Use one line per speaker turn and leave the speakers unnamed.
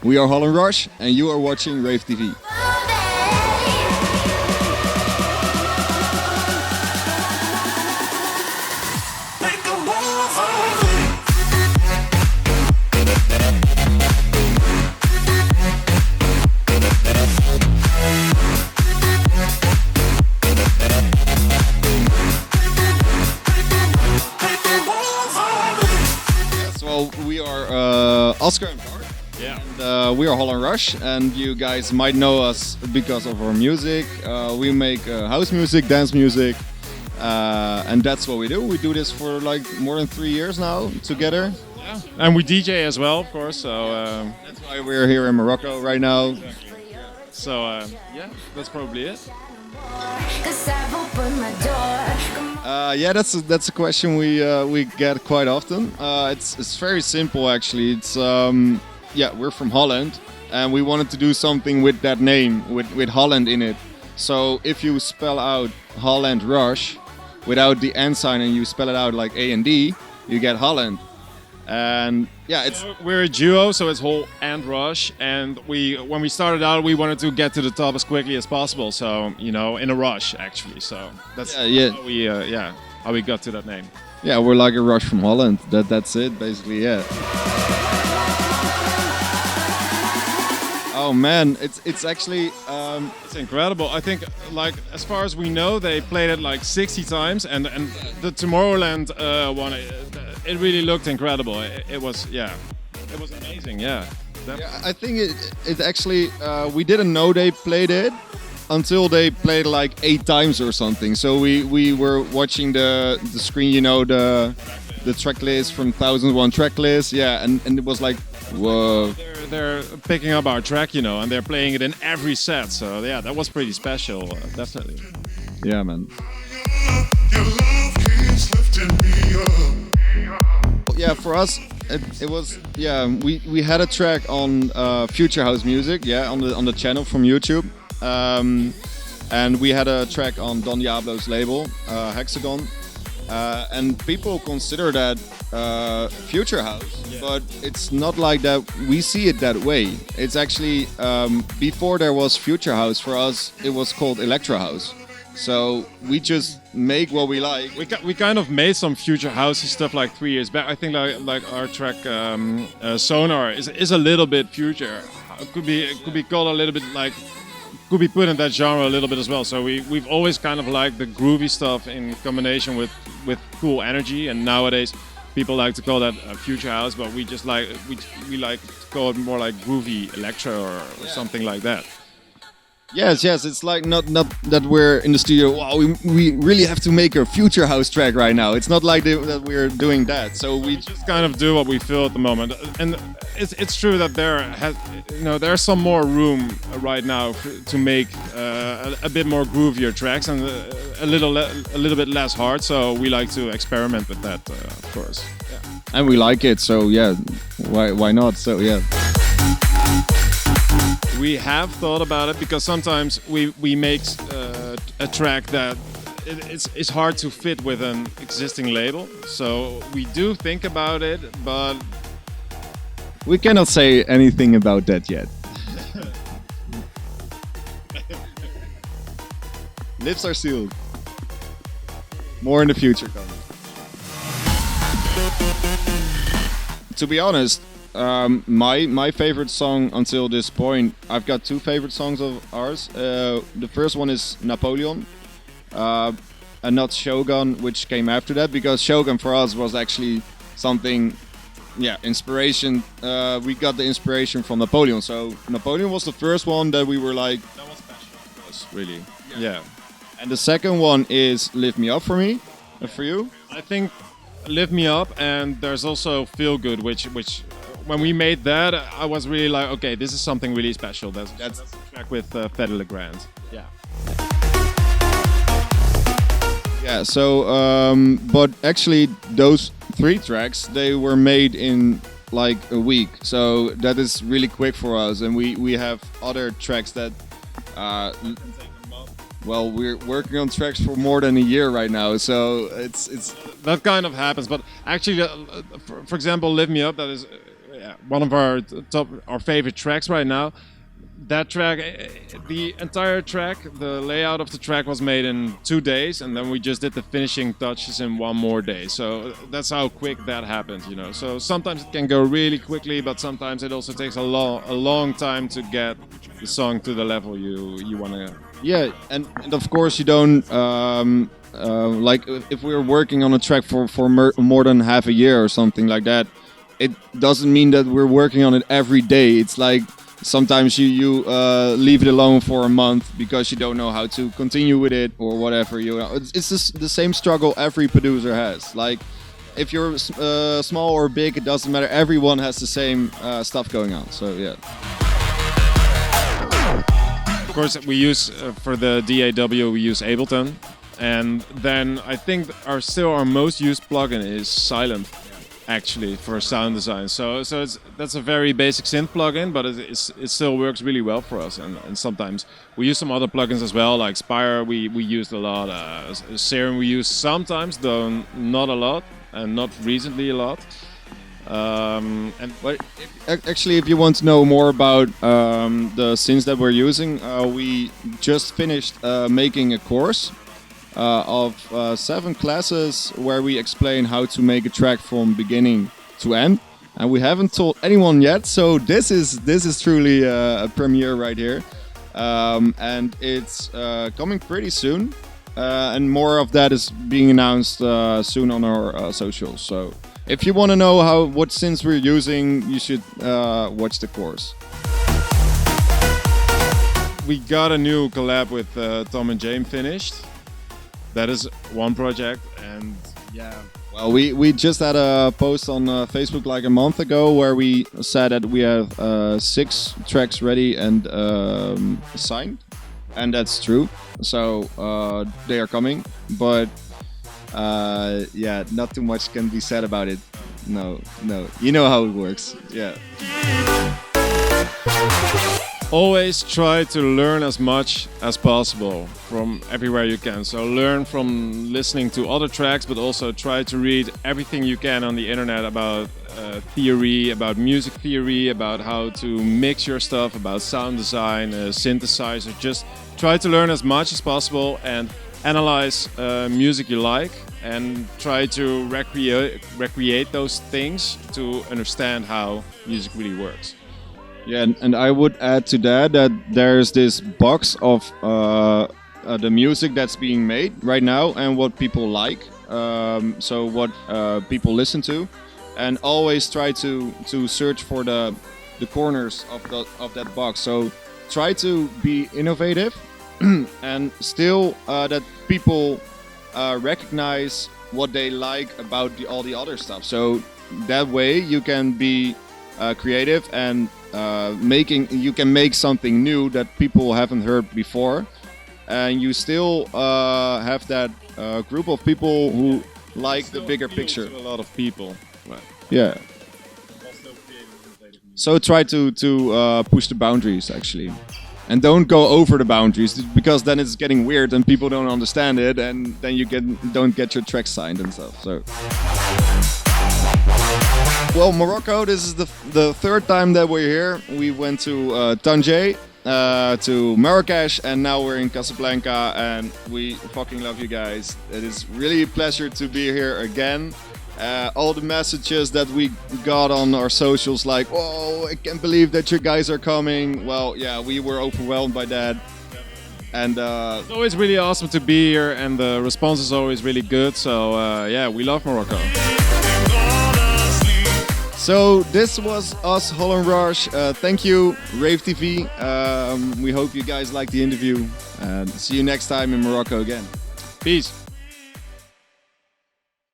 We are Holl Rush, and you are watching Rave TV. We are Oscar and Bart, and we are Holl Rush, and you guys might know us because of our music. We make house music, dance music, and that's what we do. We do this for like more than 3 years now together.
Yeah, and we DJ as well, of course. So
that's why we're here in Morocco right now.
Exactly. So yeah, that's probably it.
Yeah, that's a question we get quite often. It's very simple actually. It's yeah, we're from Holland, and we wanted to do something with that name, with Holland in it. So if you spell out Holland Rush without the N sign and you spell it out like A and D, you get Holland. And yeah,
we're a duo, so it's Holl and Rush. And when we started out, we wanted to get to the top as quickly as possible. So you know, in a rush actually. So that's how we got to that name.
Yeah, we're like a rush from Holland. That's it basically. Yeah. Oh man, it's actually
it's incredible. I think like as far as we know, they played it like 60 times, and the Tomorrowland one, it really looked incredible. It was amazing. Yeah.
I think it actually we didn't know they played it until they played like 8 times or something. So we were watching the screen, you know, the track list from 1001 track list. Yeah, and it was like, whoa.
They're picking up our track, you know, and they're playing it in every set. So yeah, that was pretty special, definitely.
Yeah, man. Yeah, for us, it was we had a track on Future House Music, on the channel from YouTube, and we had a track on Don Diablo's label, Hexagon, and people consider that Future House, but it's not like that. We see it that way. It's actually before there was Future House, for us it was called Electro House. So we just make what we like.
We kind of made some future housey stuff like 3 years back. I think like our track Sonar is a little bit future. It could be called a little bit like, could be put in that genre a little bit as well. So we've always kind of liked the groovy stuff in combination with cool energy. And nowadays people like to call that future house, but we just like we like to call it more like groovy electro or something like that.
Yes, it's like not that we're in the studio. Wow, we really have to make a future house track right now. It's not like that we're doing that. So we
just kind of do what we feel at the moment. And it's true that there's some more room right now to make a bit more groovier tracks and a little bit less hard. So we like to experiment with that, of course. Yeah.
And we like it. So yeah, why not? So yeah.
We have thought about it because sometimes we make a track that it's hard to fit with an existing label. So we do think about it, but
we cannot say anything about that yet. Lips are sealed. More in the future coming. To be honest, my favorite song until this point, I've got 2 favorite songs of ours. The first one is Napoleon, and not Shogun, which came after that, because Shogun for us was actually something, inspiration. We got the inspiration from Napoleon, so Napoleon was the first one that we were like,
that was special for us,
really. Yeah. And the second one is Lift Me Up for me, for you.
I think Lift Me Up, and there's also Feel Good, which when we made that, I was really like, okay, this is something really special. That's the track with Fedde Legrand. Yeah.
Yeah. So, but actually, those 3 tracks, they were made in like a week. So that is really quick for us, and we have other tracks that. Well, we're working on tracks for more than a year right now, so it's
that kind of happens. But actually, for example, Lift Me Up, that is one of our our favorite tracks right now. That track, the entire track, the layout of the track was made in 2 days, and then we just did the finishing touches in 1 more day. So that's how quick that happened, you know. So sometimes it can go really quickly, but sometimes it also takes a long time to get the song to the level you want to.
Yeah, and of course you don't like if we're working on a track for more than half a year or something like that. It doesn't mean that we're working on it every day. It's like sometimes you leave it alone for a month because you don't know how to continue with it or whatever. It's just the same struggle every producer has. Like if you're small or big, it doesn't matter. Everyone has the same stuff going on. So yeah.
Of course, we use for the DAW we use Ableton, and then I think our most used plugin is Silent. Actually, for sound design, so that's a very basic synth plugin, but it still works really well for us. And sometimes we use some other plugins as well, like Spire. We used a lot. Serum we use sometimes, though not a lot, and not recently a lot.
Actually, if you want to know more about the synths that we're using, we just finished making a course. Of 7 classes where we explain how to make a track from beginning to end, and we haven't told anyone yet. So this is truly a premiere right here, and it's coming pretty soon, and more of that is being announced soon on our socials. So if you want to know what synths we're using, you should watch the course.
We got a new collab with Tom and James finished. That is one project, and yeah.
Well, we just had a post on Facebook like a month ago where we said that we have 6 tracks ready and signed, and that's true. So they are coming, but yeah, not too much can be said about it. No, you know how it works. Yeah.
Always try to learn as much as possible from everywhere you can. So learn from listening to other tracks, but also try to read everything you can on the internet about theory, about music theory, about how to mix your stuff, about sound design, synthesizer. Just try to learn as much as possible and analyze music you like, and try to recreate those things to understand how music really works.
Yeah, and I would add to that there's this box of the music that's being made right now and what people like, so what people listen to, and always try to search for the corners of that box. So try to be innovative and still that people recognize what they like about all the other stuff. So that way you can be creative and you can make something new that people haven't heard before, and you still have that group of people who like the bigger picture.
A lot of people. Right.
Yeah. So try to push the boundaries actually, and don't go over the boundaries, because then it's getting weird and people don't understand it, and then you don't get your track signed and stuff. So. Well, Morocco, this is the 3rd time that we're here. We went to Tanger, to Marrakesh, and now we're in Casablanca, and we fucking love you guys. It is really a pleasure to be here again. All the messages that we got on our socials, like, "Oh, I can't believe that you guys are coming." Well, yeah, we were overwhelmed by that. And
it's always really awesome to be here, and the response is always really good. So yeah, we love Morocco.
So this was us, Holl Rush. Thank you, Rave TV. We hope you guys liked the interview, and see you next time in Morocco again.
Peace.